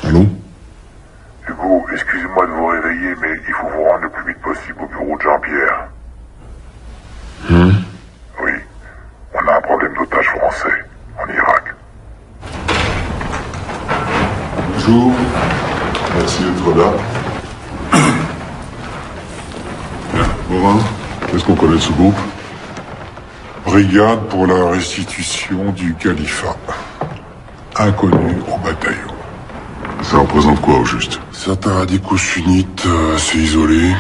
Allô? Hugo, excusez-moi de vous réveiller, mais il faut vous rendre le plus vite possible au bureau de Jean-Pierre. Oui, on a un problème d'otage français en Irak. Bonjour. Merci d'être là. Bien, Morin, qu'est-ce qu'on connaît de ce groupe? Brigade pour la restitution du califat. Inconnu au bataillon. Ça représente quoi au juste? Certains radicaux sunnites assez isolés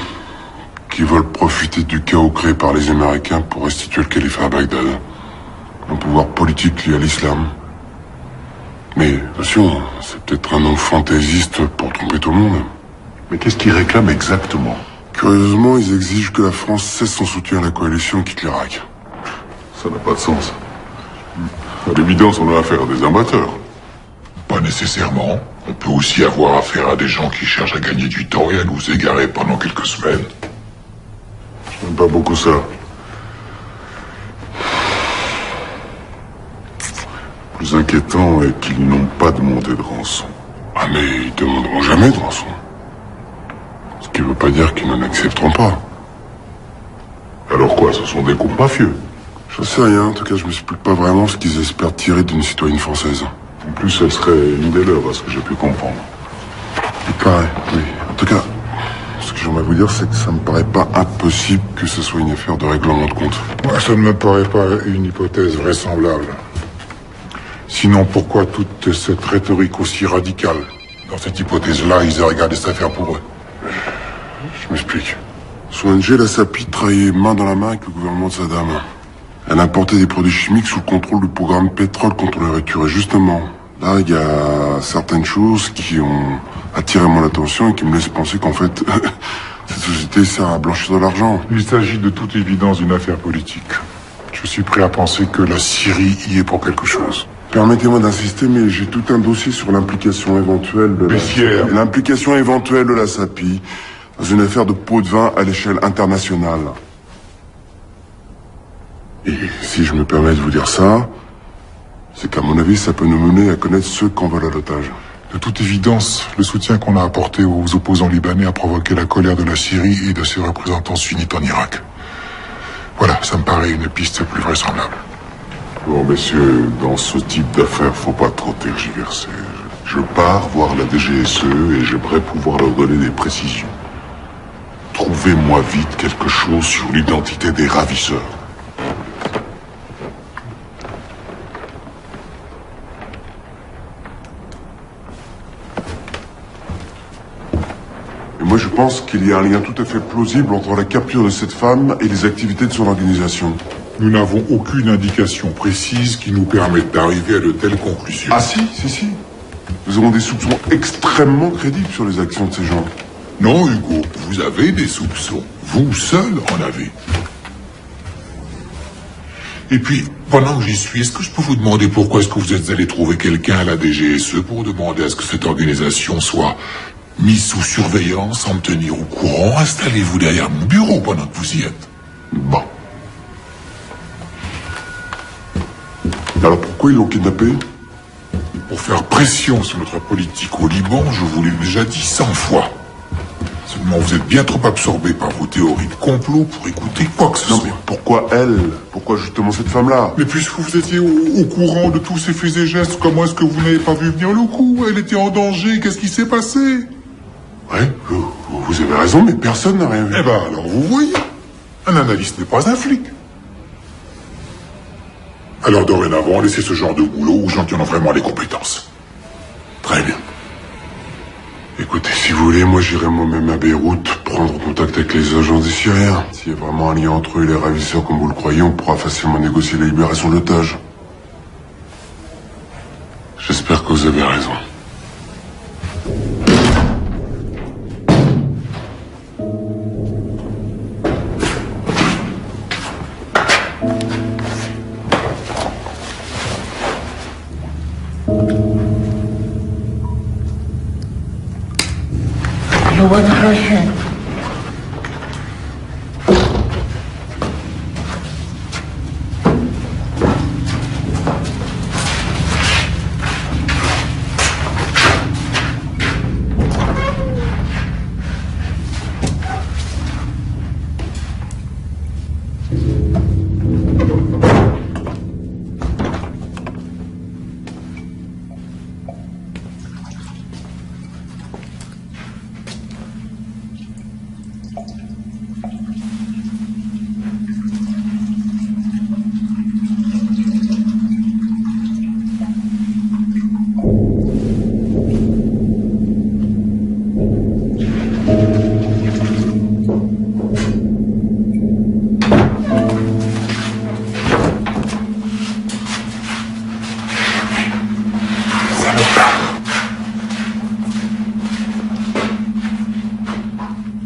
qui veulent profiter du chaos créé par les Américains pour restituer le califat à Bagdad. Un pouvoir politique lié à l'islam. Mais attention, c'est peut-être un nom fantaisiste pour tromper tout le monde. Mais qu'est-ce qu'ils réclament exactement? Curieusement, ils exigent que la France cesse son soutien à la coalition et quitte l'Irak. Ça n'a pas de sens. À l'évidence, on a affaire à des amateurs. Pas nécessairement. On peut aussi avoir affaire à des gens qui cherchent à gagner du temps et à nous égarer pendant quelques semaines. J'aime pas beaucoup ça. Plus inquiétant est qu'ils n'ont pas demandé de rançon. Ah mais ils demanderont jamais de rançon. Ce qui veut pas dire qu'ils n'en accepteront pas. Alors quoi, ce sont des groupes mafieux? J'en sais rien, en tout cas je m'explique pas vraiment ce qu'ils espèrent tirer d'une citoyenne française. En plus, elle serait une des leurs, à ce que j'ai pu comprendre. Il paraît, oui. En tout cas, ce que j'aimerais vous dire, c'est que ça me paraît pas impossible que ce soit une affaire de règlement de compte. Moi, ça ne me paraît pas une hypothèse vraisemblable. Sinon, pourquoi toute cette rhétorique aussi radicale? Dans cette hypothèse-là, ils auraient regardé cette affaire pour eux. Je m'explique. Souanger la SAPI travaillait main dans la main avec le gouvernement de Saddam. Elle importait des produits chimiques sous le contrôle du programme pétrole contre la rupture. Et justement, là, il y a certaines choses qui ont attiré mon attention et qui me laissent penser qu'en fait, cette société sert à blanchir de l'argent. Il s'agit de toute évidence d'une affaire politique. Je suis prêt à penser que la Syrie y est pour quelque chose. Permettez-moi d'insister, mais j'ai tout un dossier sur l'implication éventuelle de l'implication éventuelle de la SAPI dans une affaire de pot de vin à l'échelle internationale. Et si je me permets de vous dire ça, c'est qu'à mon avis, ça peut nous mener à connaître ceux qu'on vole à l'otage. De toute évidence, le soutien qu'on a apporté aux opposants libanais a provoqué la colère de la Syrie et de ses représentants sunnites en Irak. Voilà, ça me paraît une piste plus vraisemblable. Bon, messieurs, dans ce type d'affaires, faut pas trop tergiverser. Je pars voir la DGSE et j'aimerais pouvoir leur donner des précisions. Trouvez-moi vite quelque chose sur l'identité des ravisseurs. Et moi, je pense qu'il y a un lien tout à fait plausible entre la capture de cette femme et les activités de son organisation. Nous n'avons aucune indication précise qui nous permette d'arriver à de telles conclusions. Ah si. Nous avons des soupçons extrêmement crédibles sur les actions de ces gens. Non, Hugo, vous avez des soupçons. Vous seul en avez. Et puis, pendant que j'y suis, est-ce que je peux vous demander pourquoi est-ce que vous êtes allé trouver quelqu'un à la DGSE pour demander à ce que cette organisation soit mise sous surveillance, sans me tenir au courant? Installez-vous derrière mon bureau pendant que vous y êtes. Bon. Alors pourquoi ils l'ont kidnappé? Pour faire pression sur notre politique au Liban, je vous l'ai déjà dit 100 fois. Seulement, vous êtes bien trop absorbé par vos théories de complot pour écouter quoi que ce soit. Non, mais pourquoi elle? Pourquoi justement cette femme-là? Mais puisque vous étiez au courant de tous ses faits et gestes, comment est-ce que vous n'avez pas vu venir le coup? Elle était en danger, qu'est-ce qui s'est passé? Ouais, vous avez raison, mais personne n'a rien vu. Eh ben, alors vous voyez, un analyste n'est pas un flic. Alors dorénavant, laissez ce genre de boulot aux gens qui en ont vraiment les compétences. Très bien. Écoutez, si vous voulez, moi j'irai moi-même à Beyrouth prendre contact avec les agents des Syriens. S'il y a vraiment un lien entre eux et les ravisseurs comme vous le croyez, on pourra facilement négocier la libération de l'otage. J'espère que vous avez raison. الواد خشن.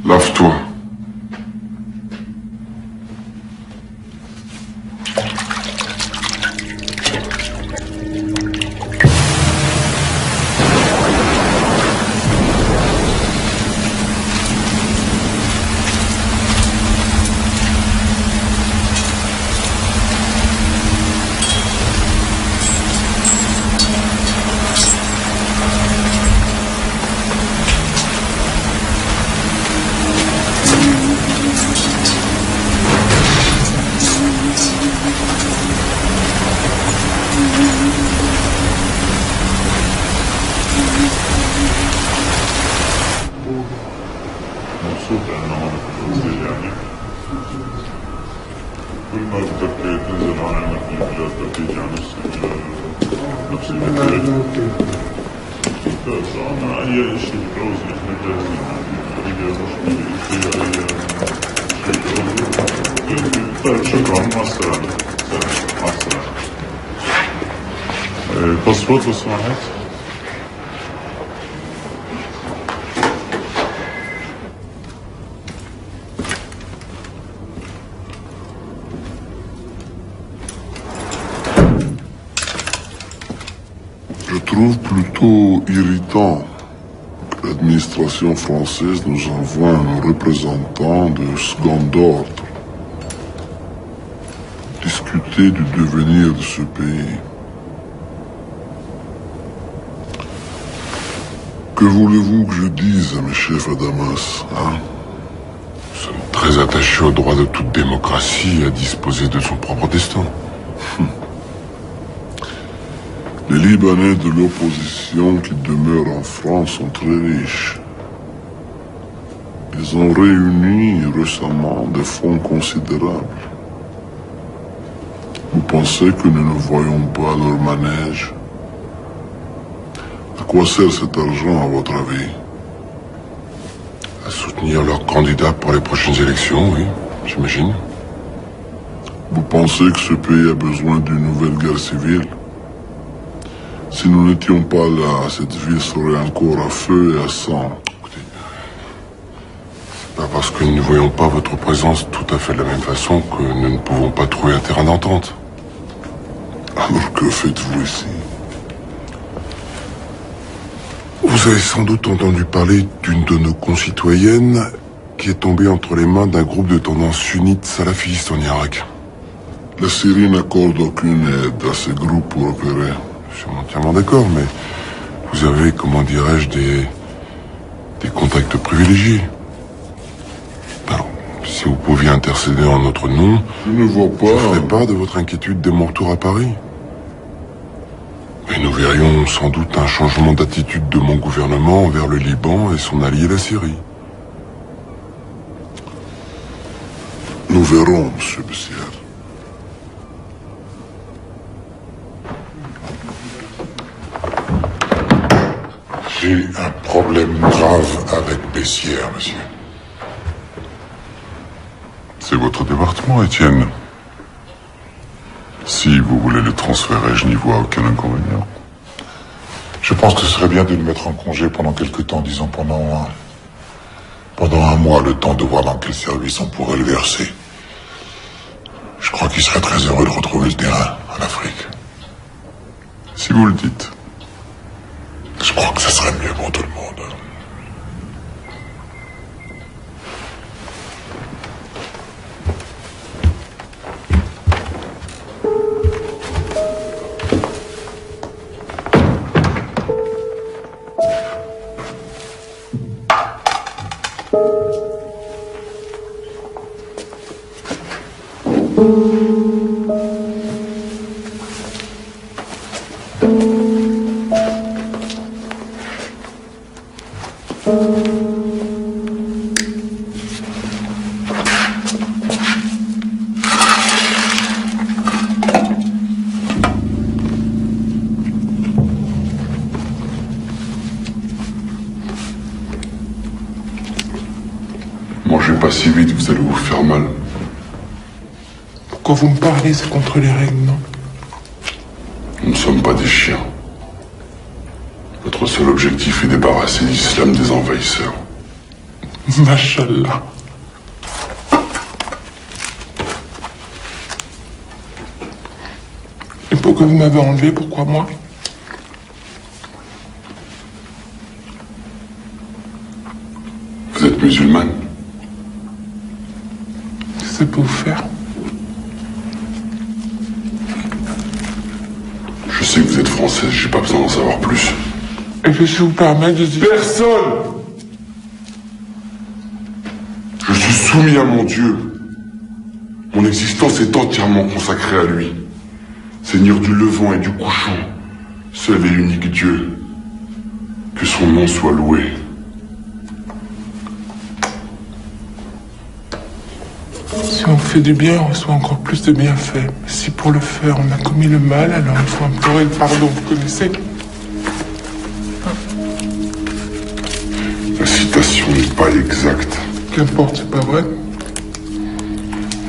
Lave-toi. كل ما بدك تنزل هون عندك البلاد بدك تيجي على نفس المكان. بس أنا أي شيء بتعوز نحن جاهزين. أي مشكلة أي شيء. طيب شكرا مع السلامة. مع السلامة. باسبور لو سمحت. Je trouve plutôt irritant que l'administration française nous envoie un représentant de second ordre pour discuter du devenir de ce pays. Que voulez-vous que je dise à mes chefs à Damas, hein? Nous sommes très attachés au droit de toute démocratie à disposer de son propre destin. Les Libanais de l'opposition qui demeurent en France sont très riches. Ils ont réuni récemment des fonds considérables. Vous pensez que nous ne voyons pas leur manège? À quoi sert cet argent, à votre avis? À soutenir leurs candidats pour les prochaines élections, oui, j'imagine. Vous pensez que ce pays a besoin d'une nouvelle guerre civile? Si nous n'étions pas là, cette ville serait encore à feu et à sang. Écoutez, c'est pas parce que nous ne voyons pas votre présence tout à fait de la même façon que nous ne pouvons pas trouver un terrain d'entente. Alors que faites-vous ici? Vous avez sans doute entendu parler d'une de nos concitoyennes qui est tombée entre les mains d'un groupe de tendance sunnite salafiste en Irak. La Syrie n'accorde aucune aide à ces groupes pour opérer. Je suis entièrement d'accord, mais vous avez, comment dirais-je, des contacts privilégiés. Alors, si vous pouviez intercéder en notre nom, je ne vois pas. Je ferais part de votre inquiétude dès mon retour à Paris. Et nous verrions sans doute un changement d'attitude de mon gouvernement envers le Liban et son allié la Syrie. Nous verrons, Monsieur Bessières. J'ai un problème grave avec Bessières, monsieur. C'est votre département, Étienne. Si vous voulez le transférer, je n'y vois aucun inconvénient. Je pense que ce serait bien de le mettre en congé pendant quelque temps, disons pendant un mois, le temps de voir dans quel service on pourrait le verser. Je crois qu'il serait très heureux de retrouver le terrain en Afrique. Si vous le dites. Je crois que ça serait mieux pour tout le monde. Mangez pas si vite, vous allez vous faire mal. Pourquoi vous me parlez? C'est contre les règles, non? Nous ne sommes pas des chiens. Votre seul objectif est débarrasser l'islam des envahisseurs. Machallah. Et pourquoi vous m'avez enlevé? Pourquoi moi? Vous êtes musulmane? Qu'est-ce que ça peut vous faire? Je sais que vous êtes française, j'ai pas besoin d'en savoir plus. Et que je vous permets de dire... Personne! Je suis soumis à mon Dieu. Mon existence est entièrement consacrée à lui. Seigneur du levant et du couchant, seul et unique Dieu. Que son nom soit loué. Si on fait du bien, on reçoit encore plus de bienfaits. Si pour le faire, on a commis le mal, alors il faut implorer le pardon, vous connaissez? La citation n'est pas exacte. Qu'importe, c'est pas vrai?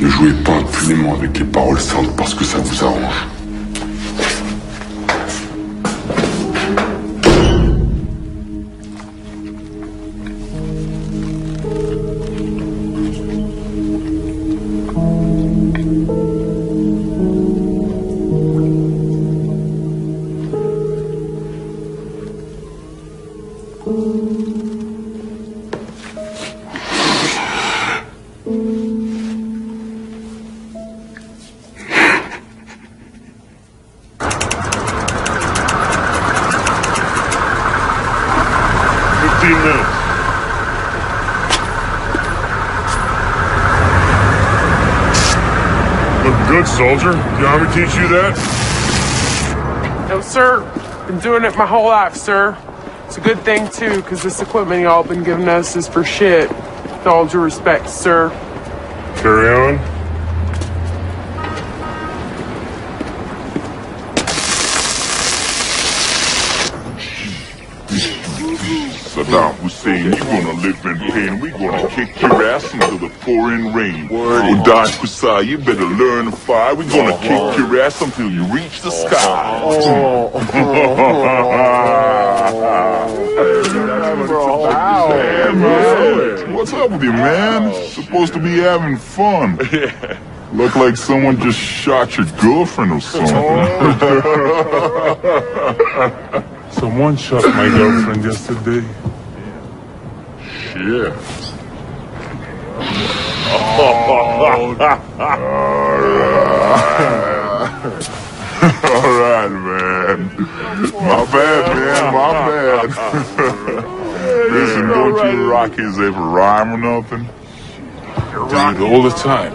Ne jouez pas impunément avec les paroles saintes parce que ça vous arrange. Good, soldier. You want me to teach you that? No, sir. Been doing it my whole life, sir. It's a good thing, too, because this equipment y'all been giving us is for shit. With all due respect, sir. Carry on. Saddam Hussein, you're gonna live in pain. We're gonna kick your ass until the pouring rain. Udash Kusai, you better learn to fly. We're gonna kick your ass until you reach the sky. Hey, man. What's up with you, man? Supposed to be having fun. Look like someone just shot your girlfriend or something. Someone shot my girlfriend yesterday. Shit. Alright, man. My bad, man. My bad. Listen, don't you Rockies ever rhyme or nothing? Do it all the time.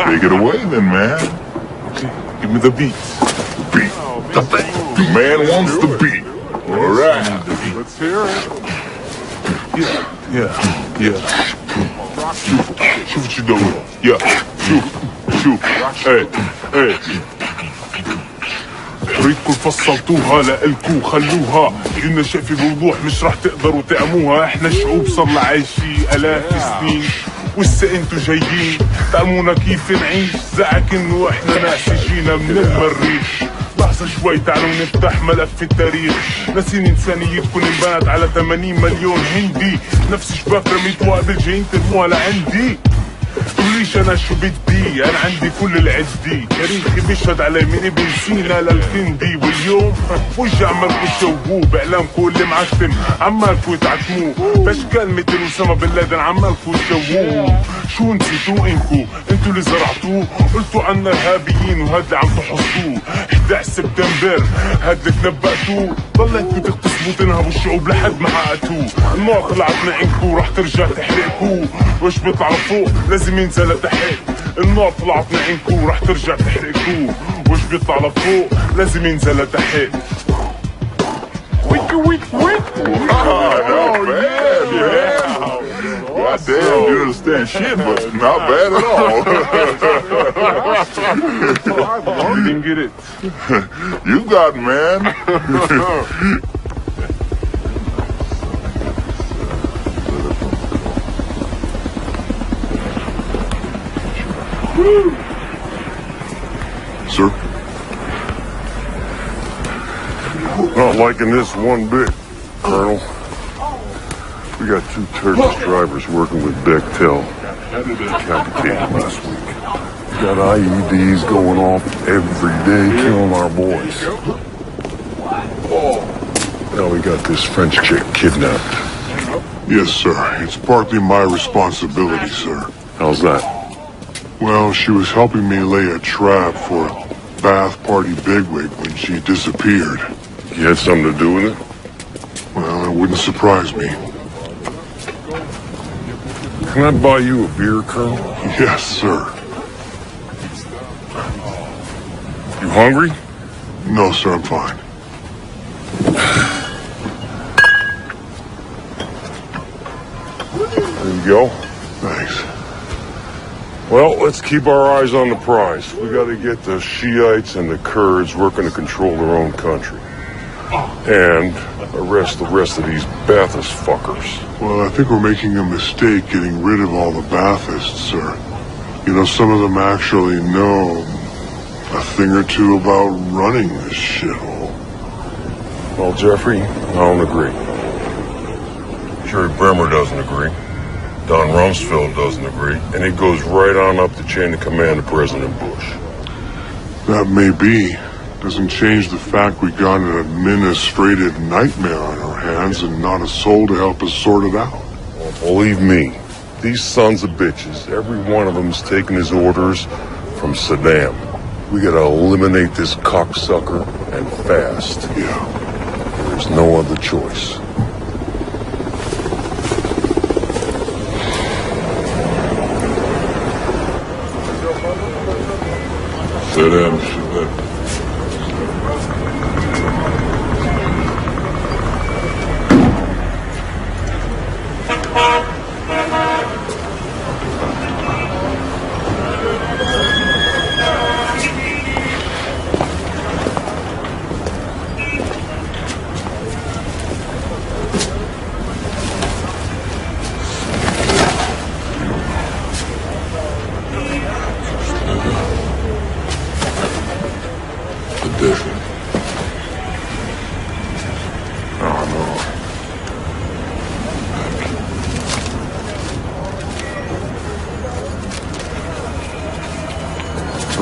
Take it away then, man. Okay, give me the beat. Beat. The man wants the beat. Alright. Let's hear it. Yeah. Shoot what you doing. Yeah. Shoot. Hey. ريتكم فصلتوها لإلكم خلوها قلنا شيء في بوضوح مش رح تقدروا تعموها احنا شعوب صرنا عايشين آلاف السنين وهسه انتو جايين تعلمونا كيف نعيش زعك انه احنا ناس جينا من المريخ لحظة شوي تعالوا نفتح ملف التاريخ ناسين انسانيتكم انبنت على 80 مليون هندي نفس شباك رميتوها قبل جايين ترموها لعندي تقوليش انا شو بدي انا عندي كل العدي تاريخي بيشهد علي من ابن سينا للكندي واليوم وجه عمالكوا تشوهوه باعلامكم اللي معتم عمالكوا تعتموه باشكال مثل اسامه بن لادن عمالكوا تشوهوه شو نسيتوا انتو اللي زرعتوه قلتوا عنا ارهابيين وهاد اللي عم تحصوه 11 سبتمبر هاد اللي تنبأتوه ضليتكوا تغتصبوا تنهبوا الشعوب لحد ما حققتوه النار طلعت من عندكوا رح ترجع تحرقكوا واش بيطلع لفوق لازم ينزل لتحت النار طلعت من عندكوا رح ترجع تحرقكوا واش بيطلع لفوق لازم ينزل لتحت Not bad, man. Goddamn, you understand shit, but not bad at all. You didn't get it. You got it, man. Sir? Not liking this one bit, Colonel. We got 2 Turkish drivers working with Bechtel. Decapitated last week. We got IEDs going off every day, killing our boys. Now we got this French chick kidnapped. Yes, sir. It's partly my responsibility, sir. How's that? Well, she was helping me lay a trap for a Bath Party bigwig when she disappeared. You had something to do with it? Well, it wouldn't surprise me. Can I buy you a beer, Colonel? Yes, sir. You hungry? No, sir, I'm fine. There you go. Thanks. Well, let's keep our eyes on the prize. We gotta get the Shiites and the Kurds working to control their own country. And arrest the rest of these Ba'athist fuckers. Well, I think we're making a mistake getting rid of all the Baathists, sir. You know, some of them actually know a thing or two about running this shithole. Well, Jeffrey, I don't agree. Jerry Bremer doesn't agree. Don Rumsfeld doesn't agree. And it goes right on up the chain of command to President Bush. That may be. Doesn't change the fact we got an administrative nightmare on our hands and not a soul to help us sort it out. Well, believe me, these sons of bitches, every one of them's taking his orders from Saddam. We gotta eliminate this cocksucker and fast. Yeah. There's no other choice. Saddam Shabbat.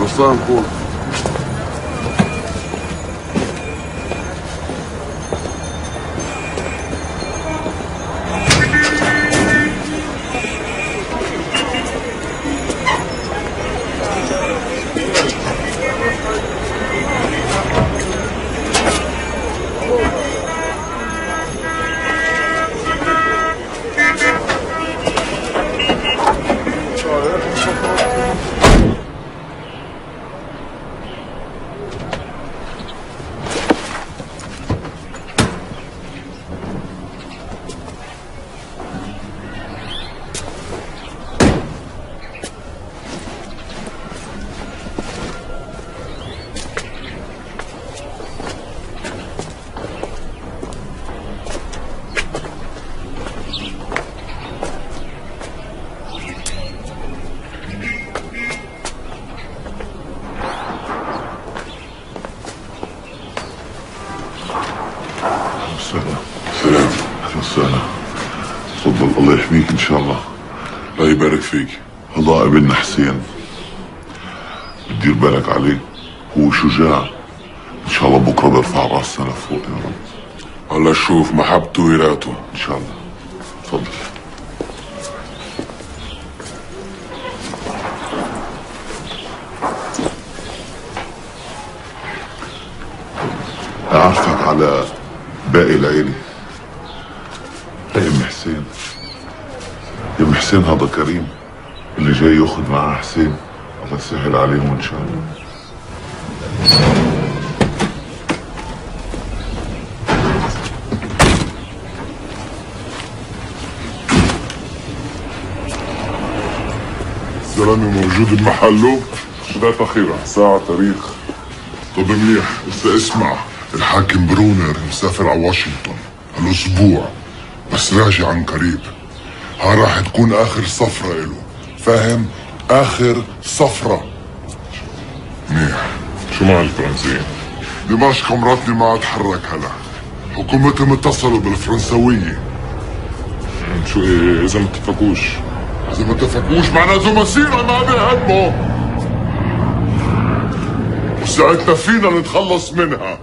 Ruslan, cool. سلام. السلام. تفضل الله يحميك ان شاء الله. الله يبارك فيك. هذا ابننا حسين. دير بالك عليه. هو شجاع. ان شاء الله بكره بيرفع راسنا لفوق يا رب. الله يشوف محبته ويراته. ان شاء الله. تفضل. أعرفك على باقي العيلة. يا ام حسين. يا ام حسين هذا كريم اللي جاي ياخذ معاه حسين. الله يسهل عليهم ان شاء الله. الزلمه موجود بمحله؟ شدات اخيرا ساعة تاريخ. طب منيح، هسه اسمع، الحاكم برونر مسافر على واشنطن هالاسبوع، بس راجع عن قريب. ها راح تكون اخر صفرة له، فاهم؟ اخر صفرة. منيح. شو مع الفرنسيين؟ دمشق مرتني ما اتحرك هلا، حكومتهم اتصلوا بالفرنسوية. شو اذا ما اتفقوش؟ اذا ما اتفقوش معناته مسيرة ما بيهموا، وساعتنا فينا نتخلص منها.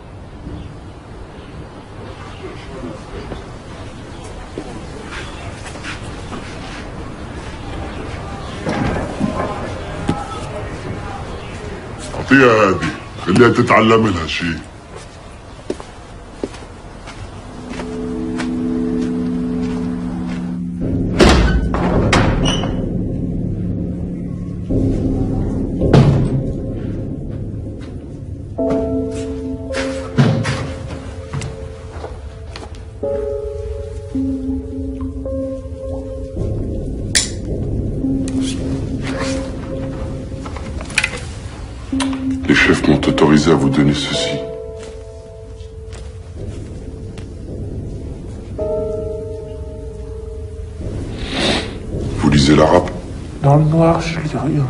اعطيها هادي، خليها تتعلم لها شيء. Les chefs m'ont autorisé à vous donner ceci. Vous lisez l'arabe? Dans le noir, je lis rien.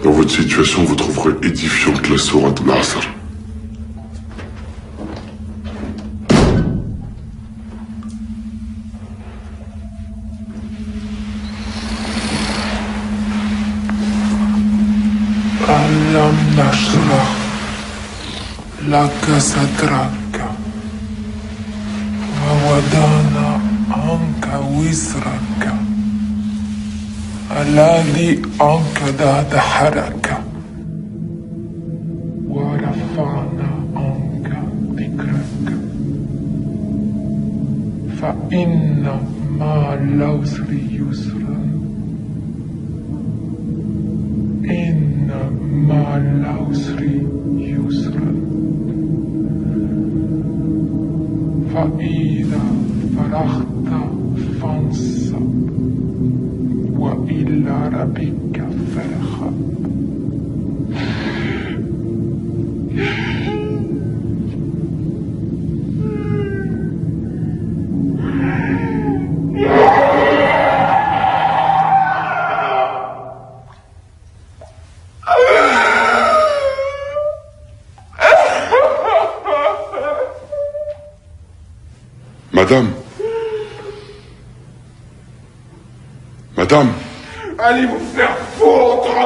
Dans votre situation, vous trouverez édifiante la sourate al-Asr. ألم نشرح لك صدرك ووضعنا عنك وزرك الذي أنقض ظهرك ورفعنا عنك ذكرك فإن مع العسر يسرا إن مع العسر يسرا فإذا فرغت فانصب وإلى ربك فارغب. Madame. Madame. Allez vous faire foutre!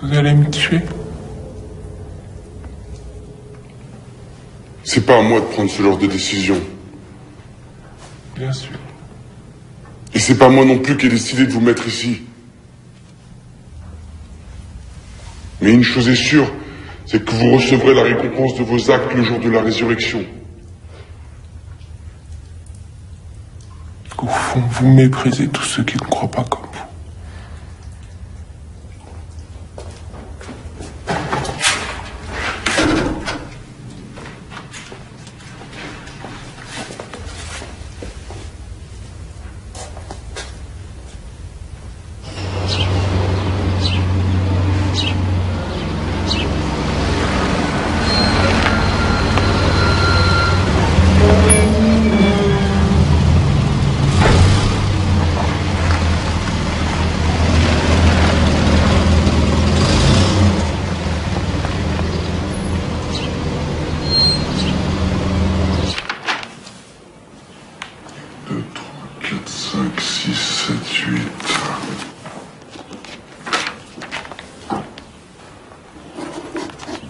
Vous allez me tuer? C'est pas à moi de prendre ce genre de décision. Bien sûr. Et c'est pas moi non plus qui ai décidé de vous mettre ici. Mais une chose est sûre, c'est que vous recevrez la récompense de vos actes le jour de la résurrection. Au fond, vous méprisez tous ceux qui ne croient pas comme vous.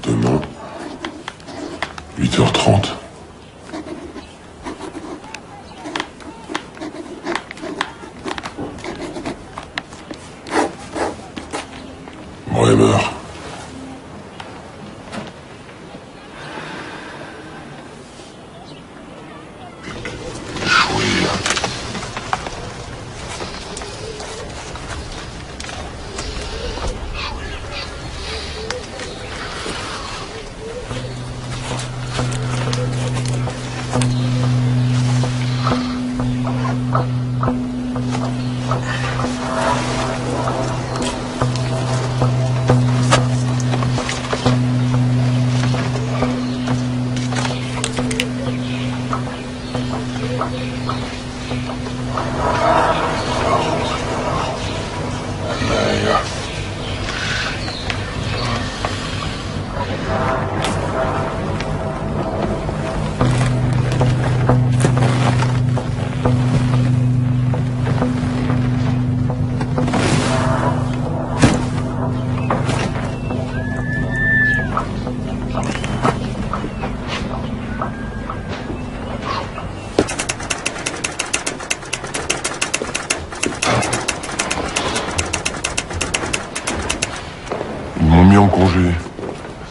Demain, 8h30.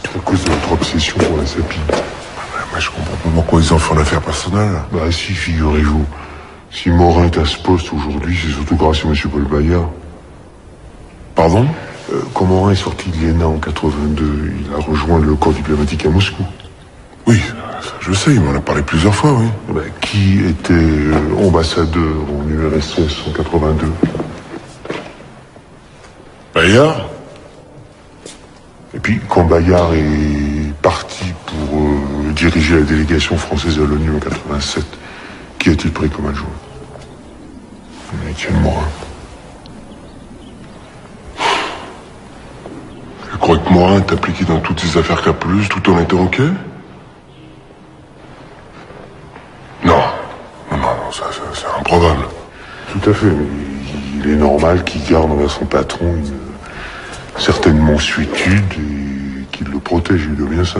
À cause de notre obsession pour la sapine. Moi, je comprends pas pourquoi ils en font l'affaire personnelle. Bah si, figurez-vous. Si Morin est à ce poste aujourd'hui, c'est surtout grâce à M. Paul Bayard. Pardon? Quand Morin est sorti de l'ENA en 82, il a rejoint le corps diplomatique à Moscou. Oui, ça, je sais, il m'en a parlé plusieurs fois, oui. Bah, qui était ambassadeur en URSS en 82? Bayard? Et puis, quand Bayard est parti pour diriger la délégation française à l'ONU en 87, qui a-t-il pris comme adjoint? Étienne Morin. Je crois que Morin est impliqué dans toutes ces affaires capuleuses tout en étant OK? Non, ça c'est improbable. Tout à fait, mais il est normal qu'il garde envers son patron une certaine mansuétude et qu'il le protège, il doit bien ça.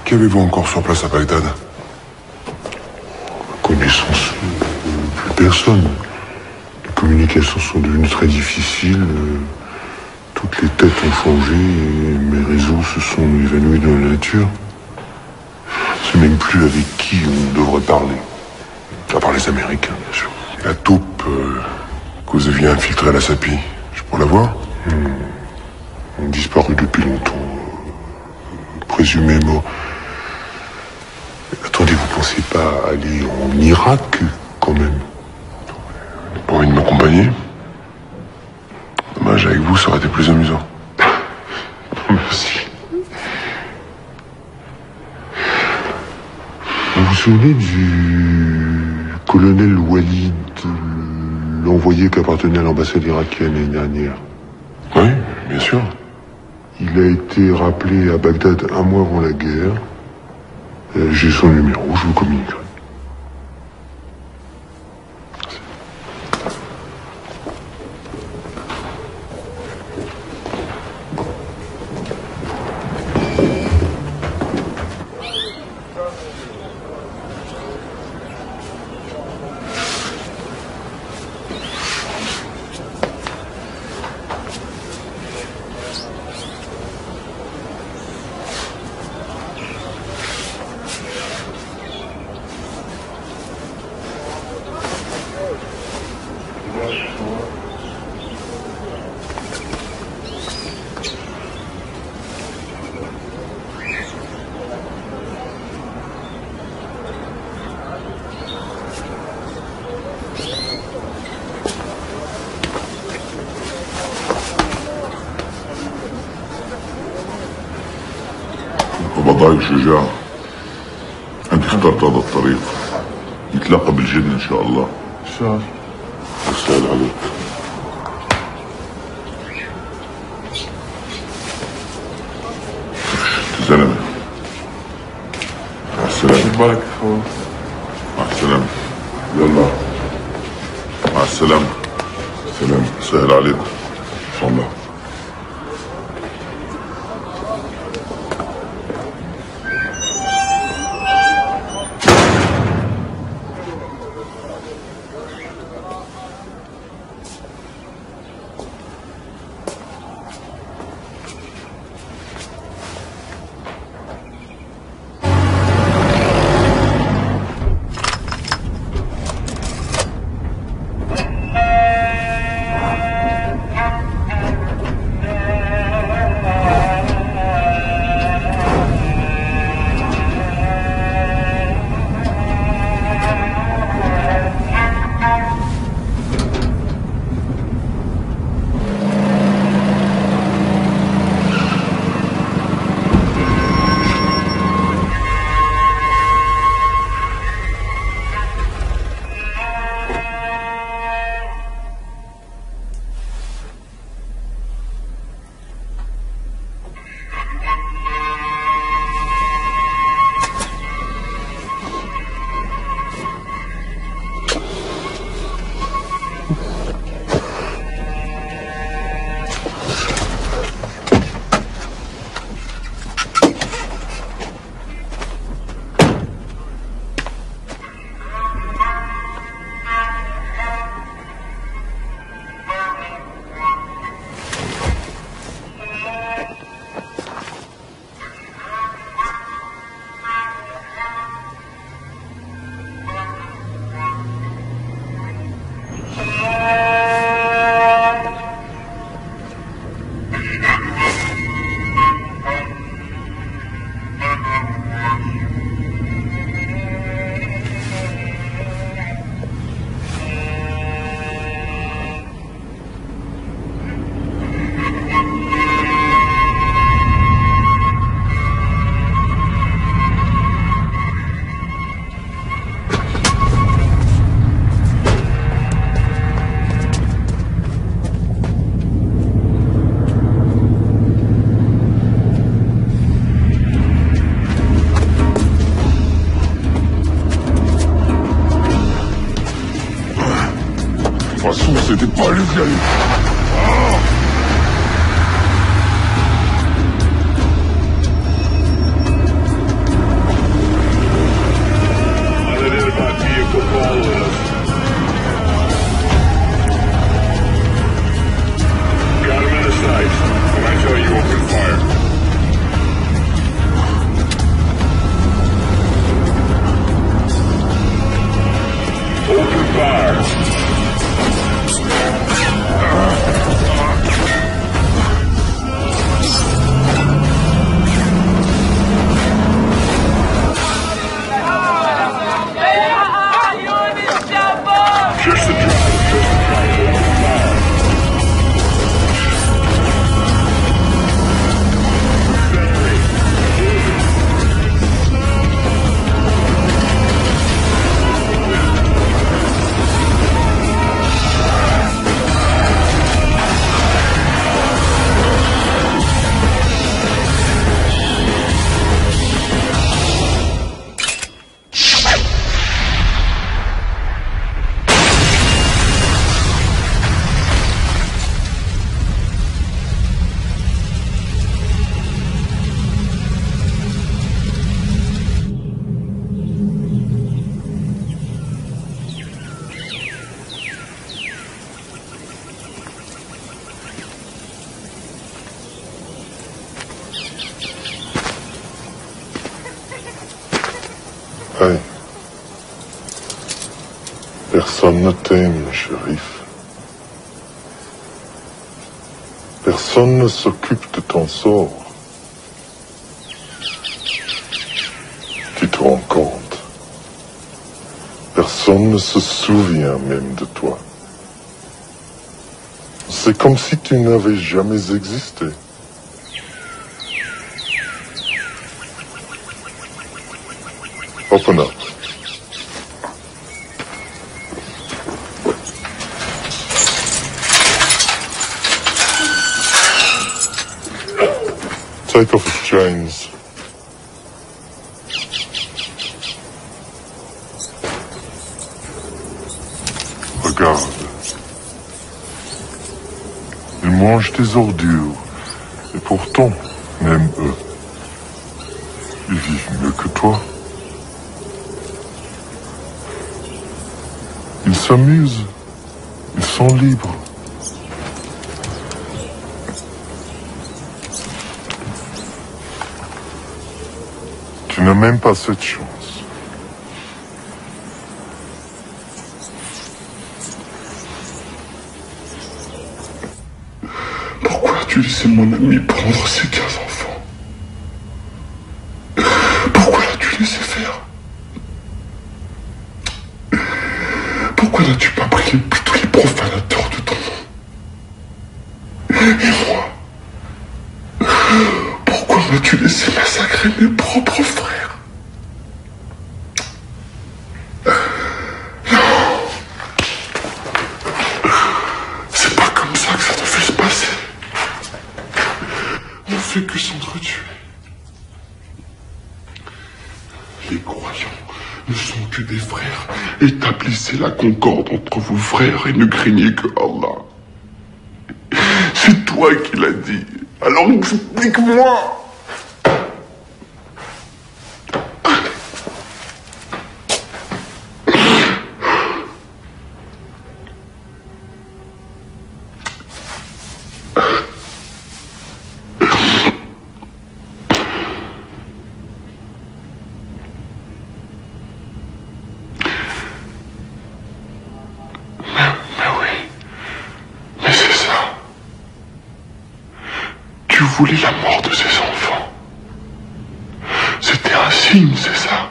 Qu'avez-vous encore sur place à Bagdad? Connaissance, plus personne. Les communications sont devenues très difficiles. Toutes les têtes ont changé et mes réseaux se sont évanouis dans la nature. Je ne sais même plus avec qui on devrait parler. À part les Américains, bien sûr. La taupe que vous aviez infiltrée à la SAPI, je pourrais la voir? Ils ont disparu depuis longtemps. Présumé mort. Attendez, vous pensez pas aller en Irak, quand même? Pas envie de m'accompagner? Dommage, avec vous, ça aurait été plus amusant. Merci. Vous vous souvenez du colonel Walid, l'envoyé qui appartenait à l'ambassade irakienne l'année dernière? Oui, bien sûr. Il a été rappelé à Bagdad un mois avant la guerre. J'ai son numéro, je vous communiquerai. بضايق شجاع انت اخترت هذا الطريق نتلاقى بالجنة ان شاء الله ان شاء الله والسلام عليك زلمة مع السلامة بالك اخوي. مع السلامة يلا مع السلامة سلام سهل عليكم ان شاء الله toute façon, c'était pas lui qui allait... Hey. Personne ne t'aime, shérif. Personne ne s'occupe de ton sort. Tu te rends compte? Personne ne se souvient même de toi. C'est comme si tu n'avais jamais existé. Open up. Take off his chains. Regarde. Ils mangent des ordures. Et pourtant, même eux, ils vivent mieux que toi. Ils s'amusent. Ils sont libres. Tu n'as même pas cette chance. Pourquoi as-tu laissé mon ami prendre ces 15 enfants? Pourquoi l'as-tu laissé faire? Pourquoi n'as-tu pas prié pour tous les profanateurs de ton nom? Et moi? Pourquoi m'as-tu laissé massacrer mes propres frères? Non! C'est pas comme ça que ça devait se passer. On fait que s'entretuer. Les croyants ne sont que des frères. Établissez la concorde entre vos frères et ne craignez que Allah. C'est toi qui l'as dit. Alors explique-moi. Tu voulais la mort de ses enfants. C'était un signe, c'est ça?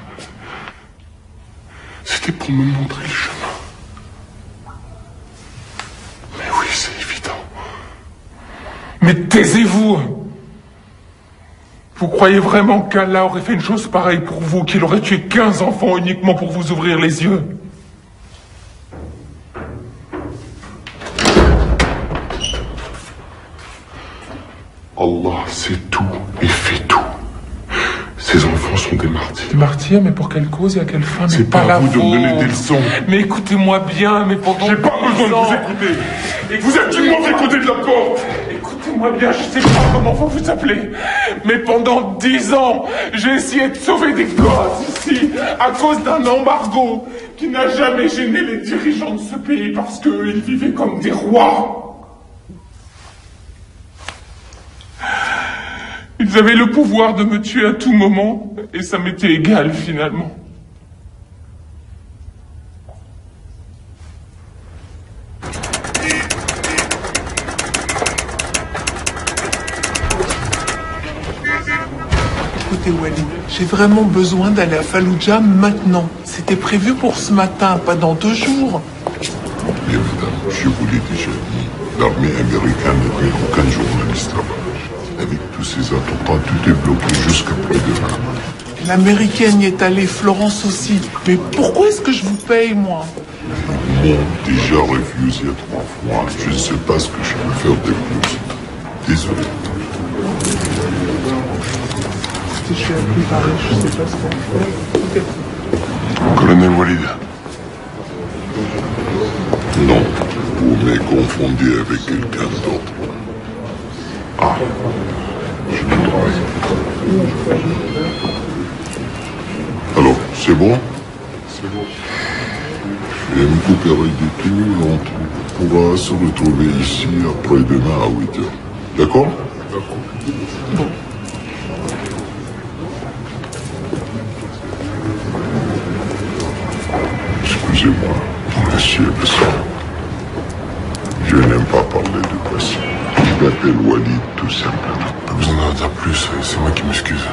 C'était pour me montrer le chemin. Mais oui, c'est évident. Mais taisez-vous! Vous croyez vraiment qu'Allah aurait fait une chose pareille pour vous, qu'il aurait tué 15 enfants uniquement pour vous ouvrir les yeux? Allah sait tout et fait tout. Ces enfants gens sont des martyrs. Des martyrs, mais pour quelle cause et à quelle fin? Mais C'est pas la à vous de me vôtre. donner des leçons. Mais écoutez-moi bien, mais pendant J'ai pas besoin de 10 ans... vous écouter. Vous êtes du mauvais côté de la porte. Écoutez-moi bien, je sais pas comment vous vous appelez, mais pendant 10 ans, j'ai essayé de sauver des gosses ici, à cause d'un embargo qui n'a jamais gêné les dirigeants de ce pays parce qu'ils vivaient comme des rois. Ils avaient le pouvoir de me tuer à tout moment, et ça m'était égal finalement. Écoutez Walid, j'ai vraiment besoin d'aller à Fallujah maintenant. C'était prévu pour ce matin, pas dans 2 jours. Bien, madame, je vous l'ai déjà dit, l'armée américaine n'a pris aucun journaliste là-bas. Avec tous ces attentats, tout est bloqué jusqu'après-demain. L'américaine y est allée, Florence aussi. Mais pourquoi est-ce que je vous paye, moi? Ils m'ont déjà refusé 3 fois. Je ne sais pas ce que je peux faire de plus. Désolé. Je suis appelé Paris, je sais pas ce qu'on fait. Colonel Walid. Non, vous me confondez avec quelqu'un d'autre. Ah, je me trompe. Alors, c'est bon? C'est bon. Je vais me couper du tout, on pourra se retrouver ici après-demain à 8 h. D'accord? D'accord. Bon. Excusez-moi, monsieur le sang. Je n'aime pas parler de passé. Je m'appelle Walid, tout simplement. Pas besoin d'en dire plus, c'est moi qui m'excuse.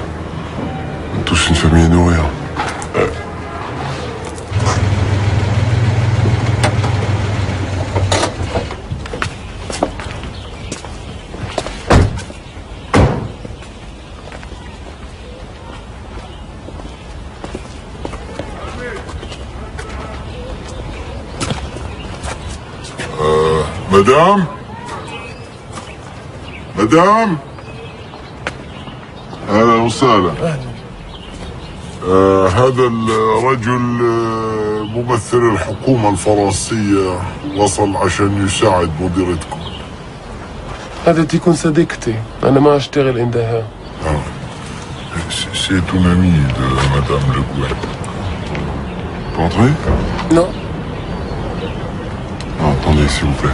On a tous une famille à nourrir. Madame? Madame? أهلا وسهلا. هذا الرجل ممثل الحكومة الفرنسية وصل عشان يساعد مديرتكم. هذا تكون صديقتي، أنا ما أشتغل عندها. C'est une amie de Madame Le Gouin. Pour entrer? Non. Non, attendez, s'il vous plaît.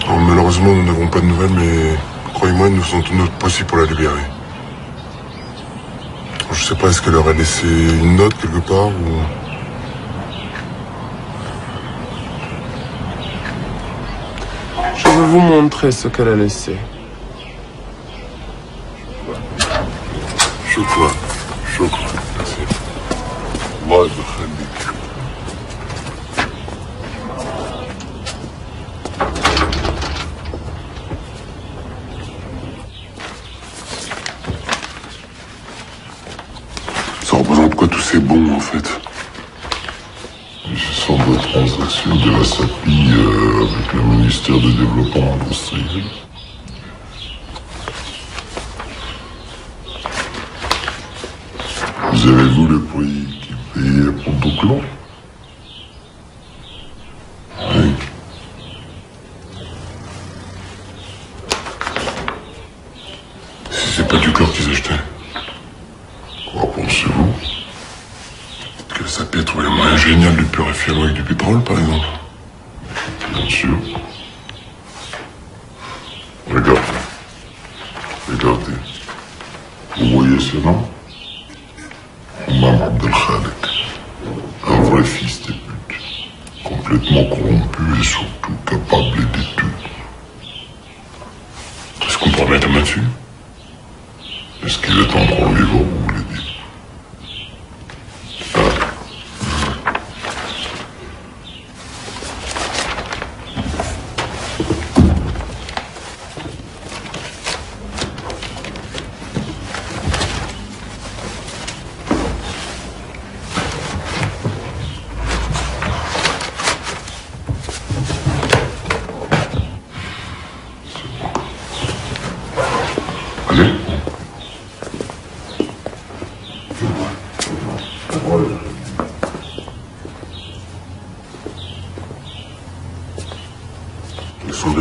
Oh, malheureusement, nous n'avons pas de nouvelles, mais croyez-moi, nous faisons tout notre possible pour la libérer. Je sais pas, est-ce qu'elle aurait laissé une note quelque part ou... Je vais vous montrer ce qu'elle a laissé. شكرا شكرا. الله يخليك. Ça représente quoi tous ces bons en fait? Ce sont des transactions de la SAPI avec le ministère du Développement industriel. Vous avez vu le prix qui est payé pour Douclon? Oui. C'est pas du chlore qu'ils achetaient. Quoi pensez-vous? Que le SAPI a trouvé le moyen génial de purifier l'eau avec du pétrole, par exemple. Bien sûr. Regardez. Regardez. Vous voyez ce nom? Imam Abdel Khalek. Un vrai fils de pute. Complètement corrompu et surtout capable d'études. Est-ce qu'on pourrait mettre la main dessus? Est-ce qu'il est encore vivant, vous voulez dire?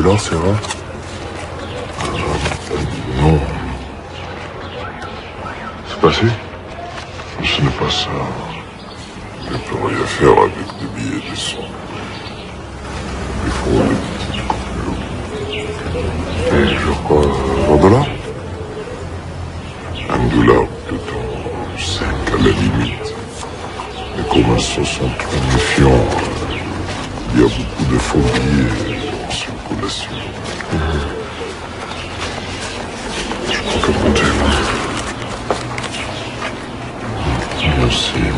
alors, c'est vrai? Non. C'est passé? Ce n'est pas ça. Je ne peux rien faire avec des billets de sang. Il faut des petites coupures. Et genre quoi, 20 $? $1, peut-être 5 à la limite. Mais comme elles sont trop méfiants, il y a beaucoup de faux billets en circulation. Je crois que compter.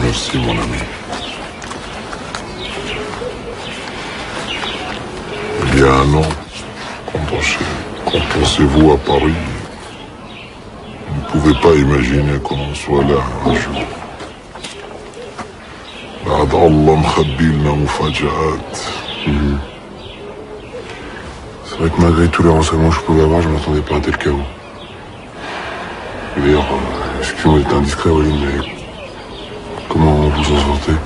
Merci mon ami. Il y a un an, quand pensez-vous à Paris, vous ne pouvez pas imaginer qu'on soit là un jour. بعد الله مخبي لنا مفاجآت. C'est vrai que malgré tous les renseignements que je pouvais avoir, je m'attendais pas à tel chaos. D'ailleurs, excusez-moi d'être indiscret, Walid, mais comment vous en sortez?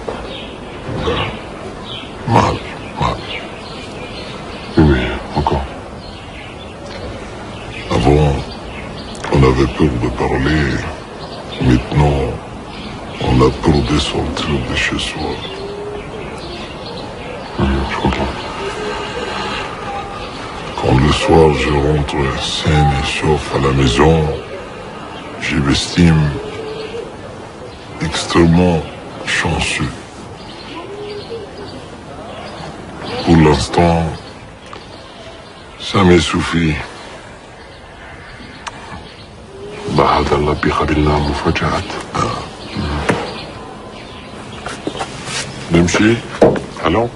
Mal. Oui, mais encore. Avant, on avait peur de parler. Maintenant, on a peur de sortir de chez soi. Je comprends. Quand le soir je rentre sain et sauf à la maison, je m'estime extrêmement chanceux. Pour l'instant, ça me suffit. بعد الله بيخبي لنا مفاجآت. نمشي؟ Allons.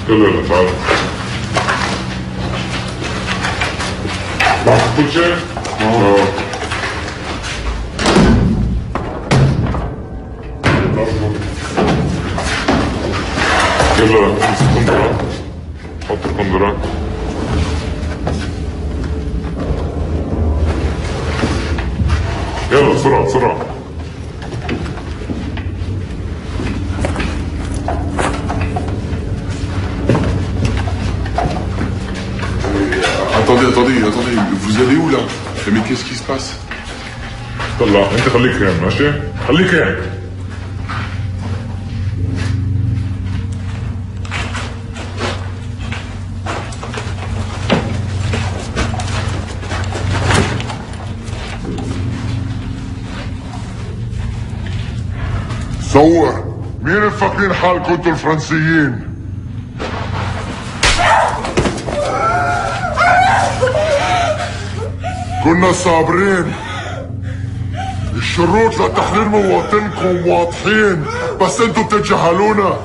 يلا تعال. معك كل شيء؟ يلا امسك قنطرة. حط القنطرة. يلا بسرعة. Attendez, vous allez où là? Mais qu'est-ce qui se passe? طلع انت خليك هنا ماشي؟ خليك هنا. صور مين مفكرين حالكم انتوا الفرنسيين؟ كنا صابرين. الشروط لتحرير مواطنكم واضحين بس انتوا بتتجاهلونا.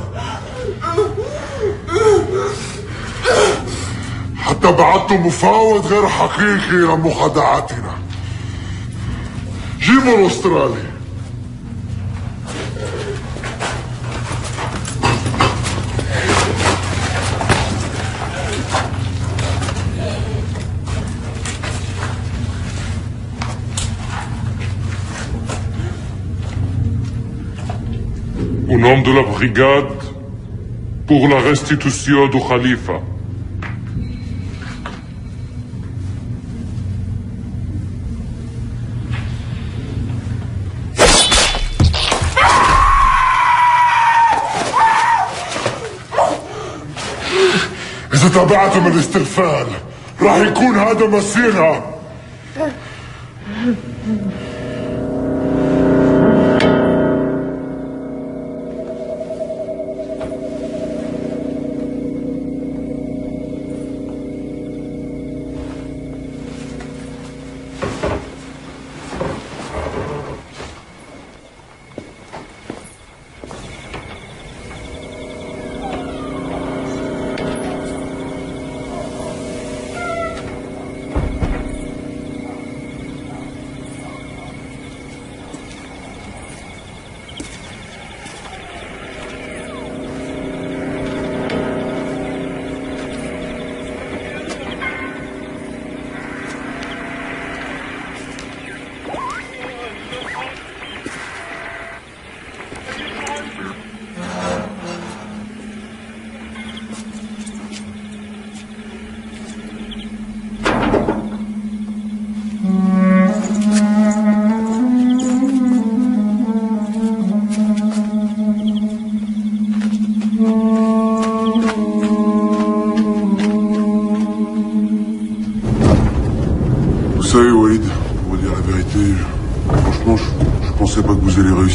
حتى بعتوا مفاوض غير حقيقي لمخادعاتنا. جيبوا الاسترالي. Au nom de la brigade, pour la restitution du Khalifa. إذا تابعتم الاستغفال راح يكون هذا مصيرها.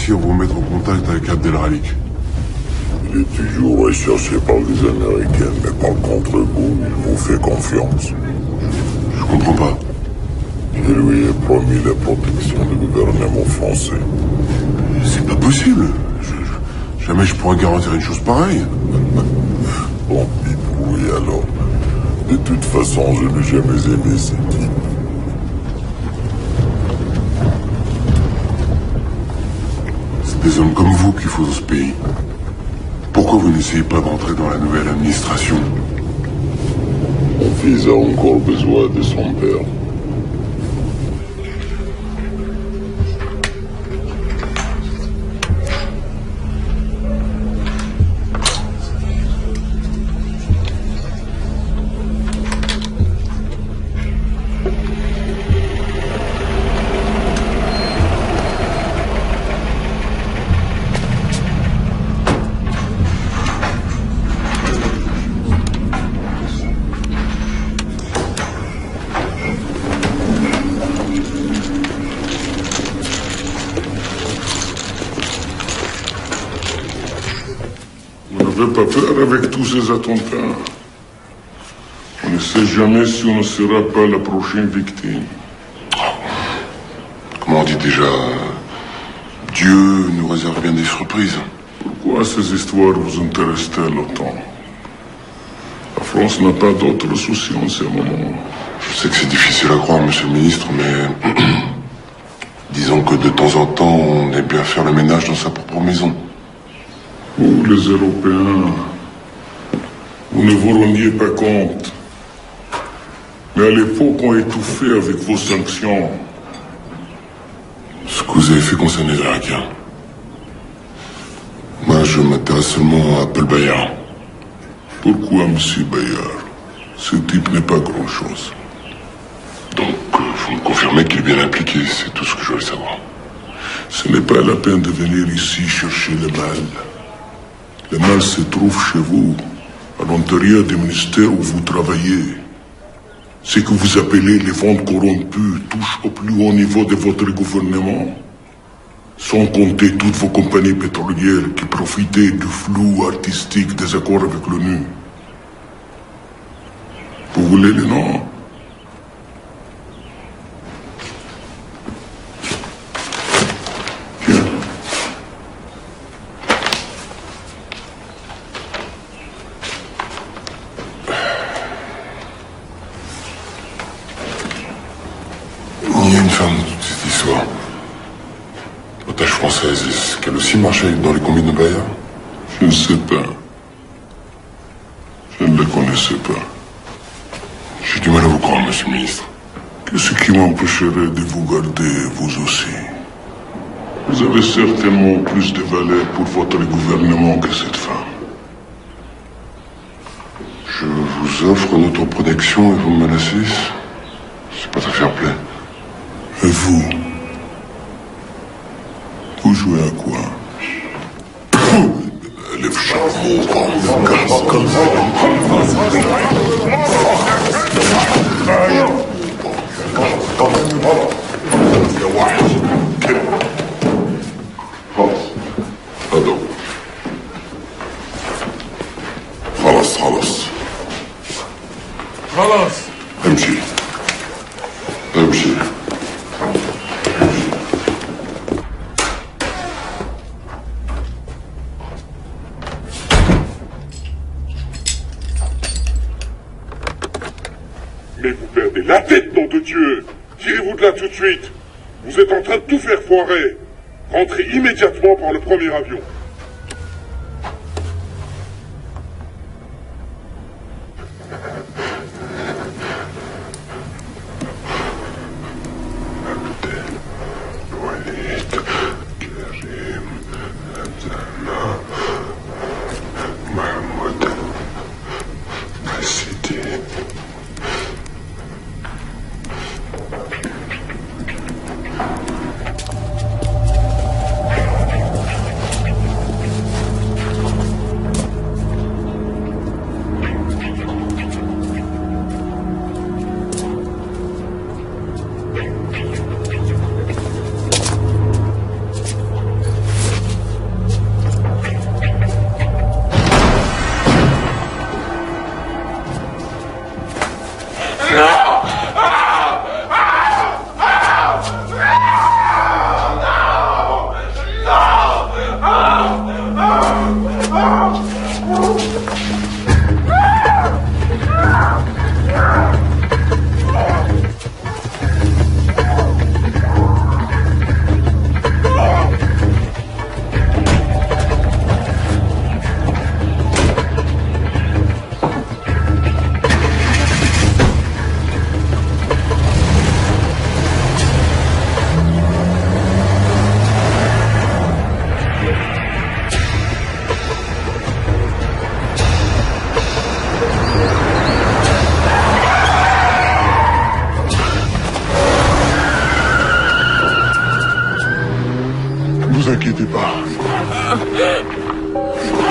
réussi à vous mettre en contact avec Abdel Ralik? Il est toujours recherché par les Américains, mais par contre-coup, il vous fait confiance. Je comprends pas. Je lui ai promis la protection du gouvernement français. C'est pas possible. Jamais je pourrais garantir une chose pareille. Bon, oui alors. De toute façon, je n'ai jamais aimé ces types. C'est des hommes comme vous qu'il faut dans ce pays. Pourquoi vous n'essayez pas d'entrer dans la nouvelle administration? Mon fils a encore besoin de son père. Pas peur avec tous ces attentats. On ne sait jamais si on ne sera pas la prochaine victime. Comment on dit déjà? Dieu nous réserve bien des surprises. Pourquoi ces histoires vous intéressent-elles autant? La France n'a pas d'autres soucis en ce moment. Je sais que c'est difficile à croire, monsieur le ministre, mais disons que de temps en temps, on aime bien faire le ménage dans sa propre maison. Vous, les Européens, vous ne vous rendiez pas compte. Mais à l'époque, on étouffait avec vos sanctions. Ce que vous avez fait concerne les Irakiens. Moi, je m'intéresse seulement à Paul Bayard. Pourquoi, monsieur Bayard? Ce type n'est pas grand-chose. Donc, vous me confirmez qu'il est bien impliqué, c'est tout ce que je voulais savoir. Ce n'est pas la peine de venir ici chercher le mal. Le mal se trouve chez vous, à l'intérieur du ministère où vous travaillez. Ce que vous appelez les ventes corrompues touche au plus haut niveau de votre gouvernement. Sans compter toutes vos compagnies pétrolières qui profitaient du flou artistique des accords avec l'ONU. Vous voulez les noms? Cette histoire. L'otage française, est-ce qu'elle aussi marchait dans les combines de Bayard? Je ne sais pas. Je ne la connaissais pas. J'ai du mal à vous croire, monsieur le ministre. Qu'est-ce qui m'empêcherait de vous garder, vous aussi? Vous avez certainement plus de valeur pour votre gouvernement que cette femme. Je vous offre notre protection et vous me menacez? C'est pas très fair-play. Et vous? Vous jouez à quoi? Lève chapeau, comme ça. Pardon. خلاص امشي امشي. Mais vous perdez la tête, nom de Dieu! Tirez-vous de là tout de suite! Vous êtes en train de tout faire foirer! Rentrez immédiatement par le premier avion!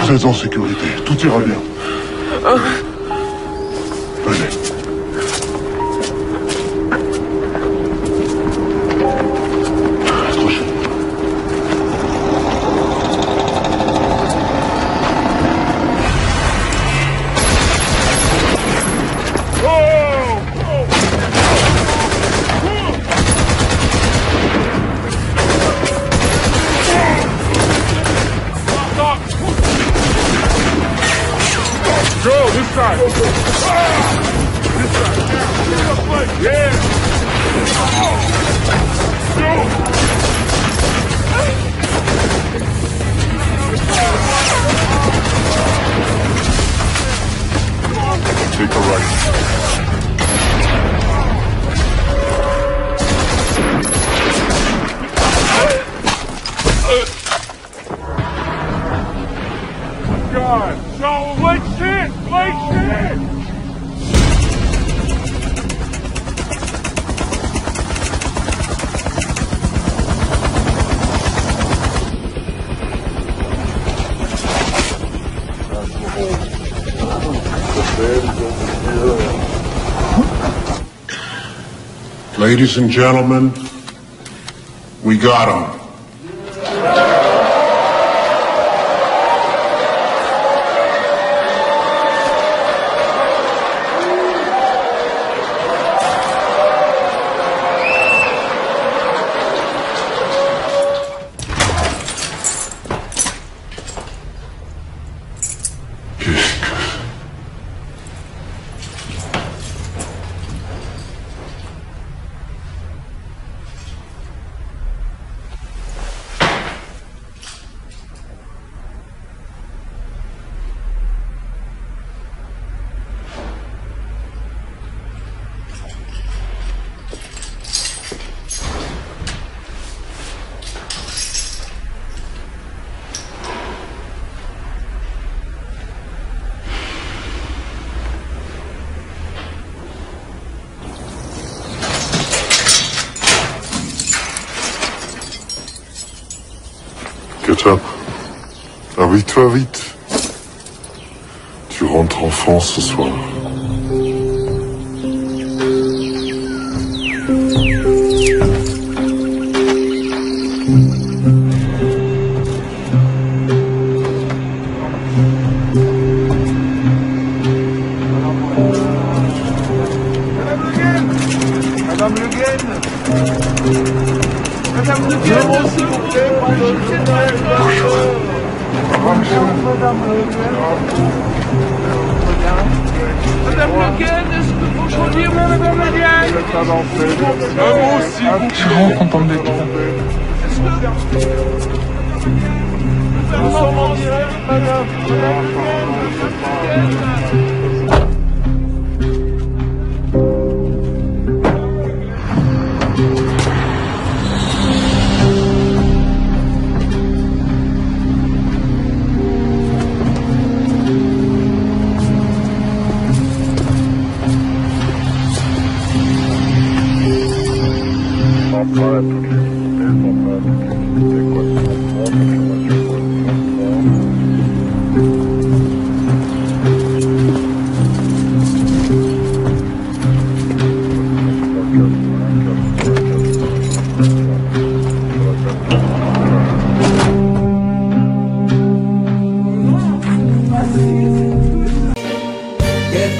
Vous êtes en sécurité, tout ira bien. Venez. Accrochez. Go, this side. This side. Yeah. Go. Take a right. God. No, like shit. Like shit. Ladies and gentlemen, we got him. Ketchup, habille-toi vite. Tu rentres en France ce soir. Madame Le Guen. Madame Le Guen, s'il vous plaît. Madame Le Guen, est-ce que vous pourriez dire Madame Le Guen? Je rentre en bande de putain. Nous sommes en direct, madame. Madame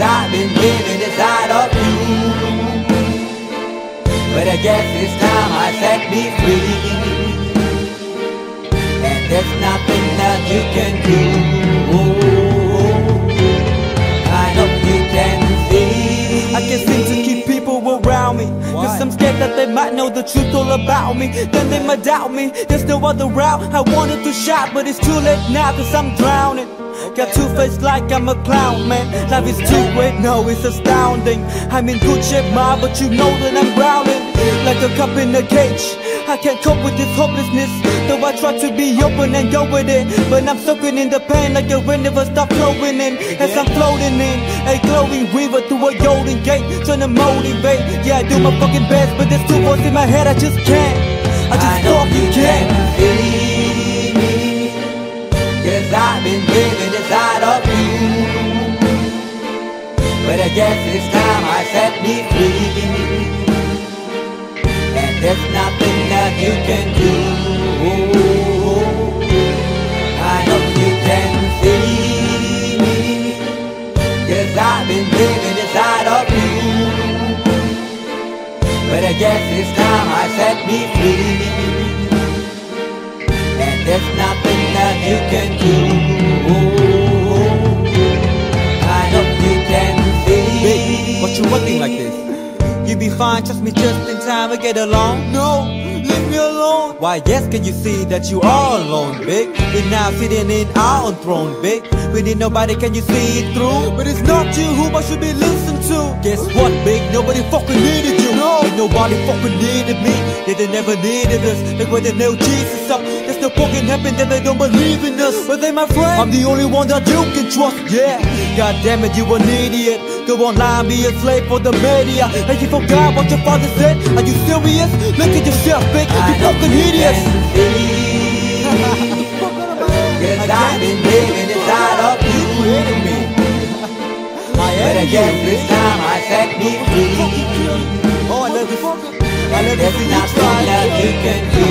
I've been living inside of you, but I guess it's time I set me free, and there's nothing that you can do. I hope you can see. I can't seem to keep people around me, cause I'm scared that they might know the truth all about me. Then they might doubt me, there's no other route. I wanted to shout, but it's too late now, cause I'm drowning. Got two-faced like I'm a clown, man. Life is too great, no, it's astounding. I'm in good shape, ma, but you know that I'm drowning like a cup in a cage. I can't cope with this hopelessness, though I try to be open and go with it, but I'm soaking in the pain like the rain never stop flowing in. As I'm floating in a glowing river through a golden gate, trying to motivate. Yeah, I do my fucking best, but there's two voices in my head, I just can't. I just fucking can't. Cause I've been living I guess it's time I set me free. And there's nothing that you can do. I hope you can see me, 'cause I've been living inside of you. But I guess it's time I set me free. And there's nothing that you can do. I hope you can see. Babe, what you looking like this? You be fine, trust me, just in time to get along. No, leave me alone. Why, yes, can you see that you are alone, big? We're now sitting in our own throne, big. We need nobody, can you see it through? But it's not you who I should be listening to. Guess what, big? Nobody fucking needed you. No, ain't nobody fucking needed me. They never needed us. Like when they nailed Jesus up, there's no fucking heaven, then they don't believe in us. But they my friend, I'm the only one that you can trust. Yeah, god damn it, you an idiot. Go online, be a slave for the media. And you forgot what your father said. Are you serious? Look at yourself, big. You fucking idiots. Cause I've been living inside of you. But I guess this time I set me free. Oh, I love you. There's nothing that you can do.